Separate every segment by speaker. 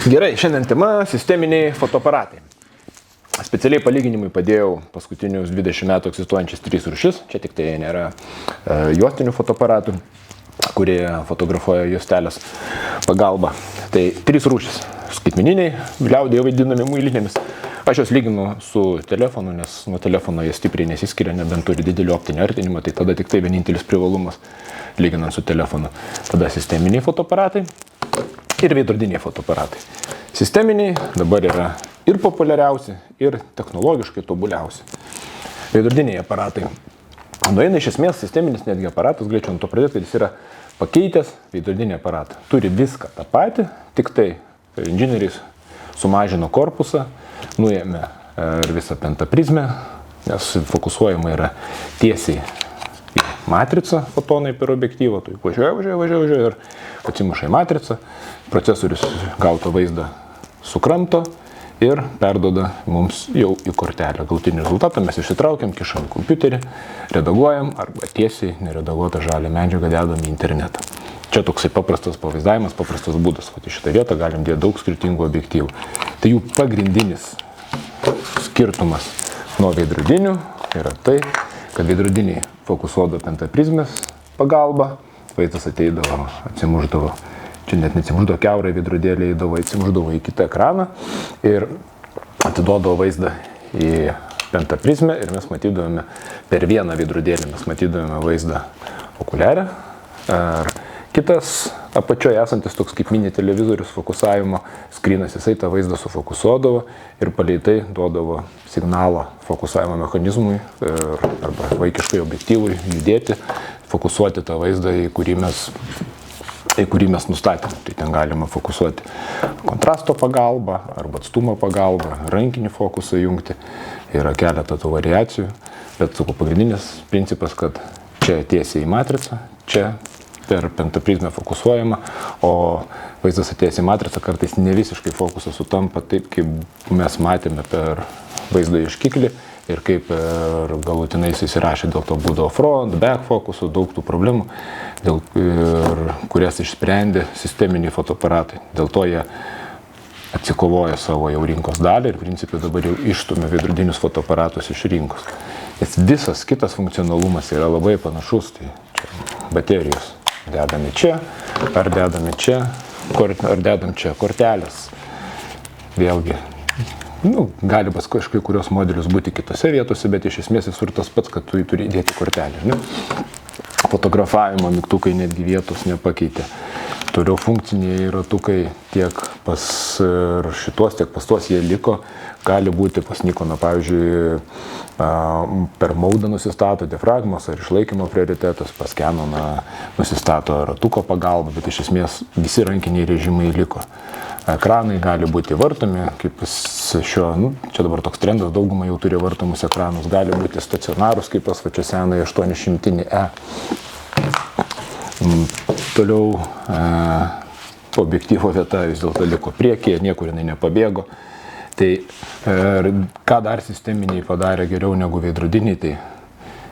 Speaker 1: Gerai, šiandien tema sisteminiai fotoaparatai. Specialiai palyginimui padėjau paskutinius 20 metų egzistuojančias 3 rūšis. Čia tik tai nėra juostinių fotoaparatų, kurie fotografuoja juostelės pagalba. Tai 3 rūšis. Skaitmeniniai, liaudėje vaidinami muilinėmis. Aš juos lyginu su telefonu, nes nuo telefono jie stipriai nesiskiria, nebent turi didelį optinį artinimą, tai tada tik tai vienintelis privalumas lyginant su telefonu. Tada sisteminiai fotoaparatai ir veidrodiniai fotoaparatai. Sisteminiai dabar yra ir populiariausi, ir technologiškai tobuliausi. Veidrodiniai aparatai. Nueina iš esmės sisteminis netgi aparatas, galėčiau ant to pradėti, kad jis yra pakeitęs veidrodinį aparatą. Turi viską tą patį, tik tai inžinieriais sumažino korpusą, nuėmė ir visą pentaprizmę, nes fokusuojama yra tiesiai į matricą fotonai per objektyvą, tai važiuoja ir atsimuša į matricą, procesorius gautą vaizdą sukramto ir perduoda mums jau į kortelę. Galutinį rezultatą mes išsitraukiam, kišam kompiuterį, redaguojam arba tiesiai neredaguotą žalią medžiagą dedam į internetą. Čia toksai paprastas pavaizdavimas, paprastas būdas. Į šitą vietą galim dėti daug skirtingų objektyvų. Tai jų pagrindinis skirtumas nuo veidrodinių yra tai, kad veidrodiniai fokusuodavo pentaprizmės pagalba, vaizdas ateidavo, atsimuždavo, čia net neatsimuždavo kiaurai veidrodėlį, atsimuždavo į kitą ekraną ir atiduodavo vaizdą į pentaprizmę ir mes matydavome per vieną veidrodėlį, mes matydavome vaizdą okuliarę. Kitas apačioje esantis toks kaip mini televizorius fokusavimo skrynas, jisai tą vaizdą sufokusuodavo ir palei tai duodavo signalą fokusavimo mechanizmui arba vaikiškai objektyvui judėti, fokusuoti tą vaizdą, į kurį mes nustatėme. Tai ten galima fokusuoti kontrasto pagalba arba atstumo pagalba, rankinį fokusą jungti. Yra keletą tų variacijų, bet pagrindinis principas, kad čia tiesiai į matricą, čia per pentaprizmę fokusuojama, o vaizdas atėjęs į matricą kartais ne visiškai fokusas sutampa taip, kaip mes matėme per vaizdo ieškiklį ir kaip galutinai jis įsirašė. Dėl to būdavo front, back fokusų, daug tų problemų, kurias išsprendė sisteminiai fotoaparatai. Dėl to jie atsikovoja savo jau rinkos dalį ir principai dabar jau išstumia veidrodinius fotoaparatus iš rinkos. Nes visas kitas funkcionalumas yra labai panašus, tai čia baterijos. Dedame čia, ar dedame čia, ar dedam čia kortelės. Vėlgi, gali pas kažkai kurios modelius būti kitose vietose, bet iš esmės jis ir tas pats, kad tu turi įdėti kortelę. Fotografavimo mygtukai netgi vietos nepakeitė. Toliau funkciniai ratukai tiek pas šitos, tiek pas tuos jie liko. Gali būti pas Nikono, pavyzdžiui, per maudą nusistato diafragmos ar išlaikymo prioritetas, pas Canoną nusistato ratuko pagalba, bet iš esmės visi rankiniai režimai liko. Ekranai gali būti vartomi, kaip čia dabar toks trendas, dauguma jau turi vartomus ekranus, gali būti stacionarus, kaip pas čia senai 800E. Toliau objektyvo vieta vis dėlto liko priekyje, niekur jinai nepabėgo. Tai ką dar sisteminiai padarė geriau negu veidrodiniai, tai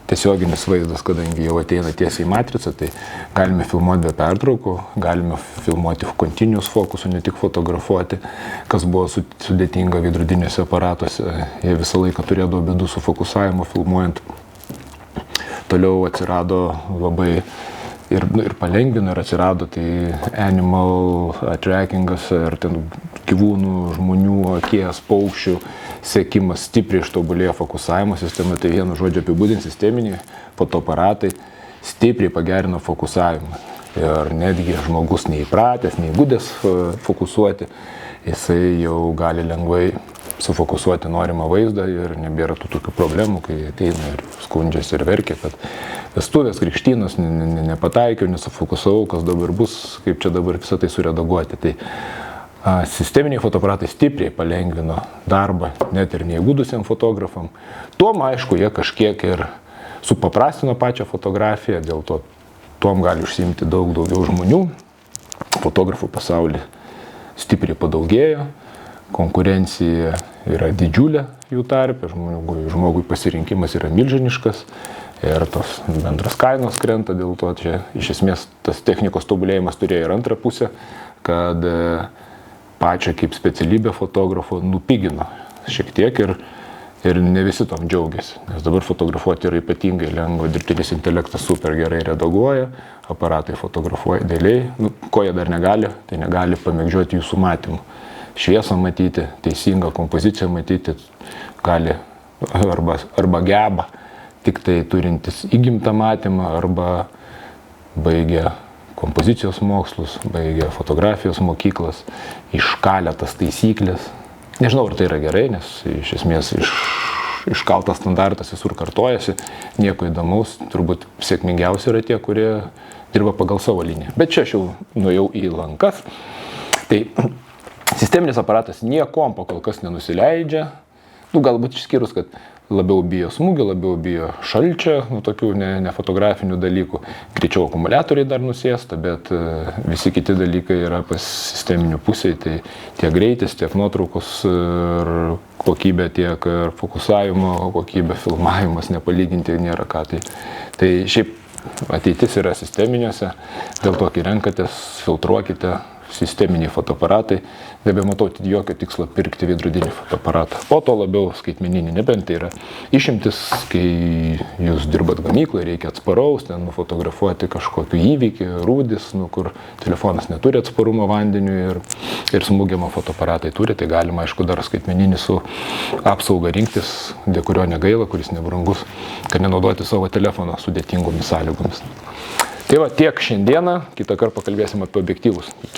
Speaker 1: tiesioginis vaizdas, kadangi jau ateina tiesiai į matricą, tai galime filmuoti be pertraukų, galime filmuoti continuous fokusų, ne tik fotografuoti, kas buvo sudėtinga veidrodiniuose aparatuose, jie visą laiką turėdavo bėdų su fokusavimu filmuojant. Toliau atsirado labai ir palengvino ir atsirado tai animal trackingas ir ten gyvūnų, žmonių, akies, paukščių sekimas stipriai ištobulėjo fokusavimo sistema. Tai vienu žodžiu apibūdint sisteminiai fotoaparatai stipriai pagerino fokusavimą. Ir netgi žmogus neįpratęs, neįgudęs fokusuoti, jisai jau gali lengvai sufokusuoti norimą vaizdą ir nebėra tų tokių problemų, kai ateina ir skundžiasi ir verkia, kad vestuvės, krikštynos, nepataikiau, nesufokusavau, kas dabar bus, kaip čia dabar visą tai suredaguoti. Tai sisteminiai fotoaparatai stipriai palengvino darbą net ir neįgudusiam fotografam. Tuom, aišku, jie kažkiek ir supaprastino pačią fotografiją, dėl to tuom gali užsiimti daugiau žmonių. Fotografų pasaulyje stipriai padaugėjo. Konkurencija yra didžiulė jų tarpe, žmogui pasirinkimas yra milžiniškas ir tos bendras kainos krenta, dėl to čia iš esmės tas technikos tobulėjimas turėjo ir antrą pusę, kad
Speaker 2: pačią kaip specialybę fotografo nupigino šiek tiek ir ne visi tom džiaugiasi. Nes dabar fotografuoti yra ypatingai lengva, dirbtinis intelektas super gerai redaguoja, aparatai fotografuoja idealiai. Ko jie dar negali, tai negali pamėgdžioti jūsų matymų. Šviesą matyti, teisingą kompoziciją matyti gali arba geba, tik tai turintis įgimtą matymą, arba baigia kompozicijos mokslus, baigia fotografijos mokyklas, iškalę tas taisyklės. Nežinau, ar tai yra gerai, nes iš esmės iškaltas standartas visur kartojasi, nieko įdomaus, turbūt sėkmingiausi yra tie, kurie dirba pagal savo liniją. Bet čia aš jau nuėjau į lankas. Tai sisteminis aparatas niekom kol kas nenusileidžia, galbūt išskyrus, kad labiau bijo smūgio, labiau bijo šalčio, tokių ne fotografinių dalykų. Greičiau akumuliatoriai dar nusėsta, bet visi kiti dalykai yra pas sisteminių pusėje, tai tiek greitis, tiek nuotraukos ir kokybė, tiek ir fokusavimo kokybė, filmavimas nepalyginti nėra ką. Tai šiaip ateitis yra sisteminiuose, dėl to, kai renkatės, filtruokite sisteminiai fotoaparatai, nebematau jokio tikslo pirkti veidrodinį fotoaparatą. O to labiau skaitmeninį, nebent tai yra išimtis, kai jūs dirbat gamykloje, reikia atsparaus, ten nufotografuoti kažkokį įvykį, rūdis, kur telefonas neturi atsparumo vandeniui ir smūgiamą fotoaparatai turi, tai galima, aišku, dar skaitmeninį su apsauga rinktis, dėl kurio negaila, kuris nebrangus, kad nenaudoti savo telefono sudėtingomis sąlygomis. Tai va, tiek šiandieną, kitą kartą pakalbėsim apie objektyvus.